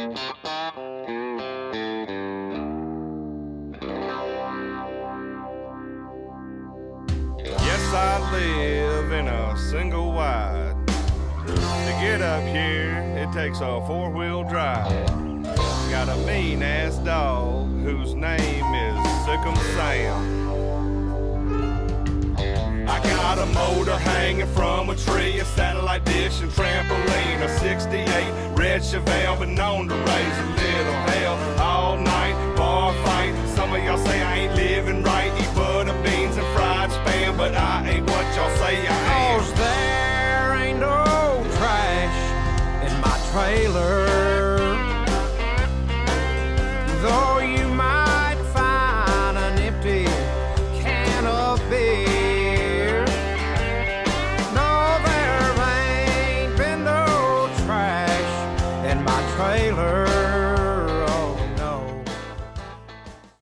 Yes, I live in a single wide. To get up here, it takes a four-wheel drive. Got a mean-ass dog whose name is Sick'em Sam. I got a motor hanging from a tree, a satellite dish and trampoline, a 68 red Chevelle, been known to raise a little hell all night, bar fight. Some of y'all say I ain't living right, eat butter beans and fried spam, but I ain't what y'all say I am. 'Cause there ain't no trash in my trailer, though you might find an empty can of beer. No, there ain't been no trash in my trailer.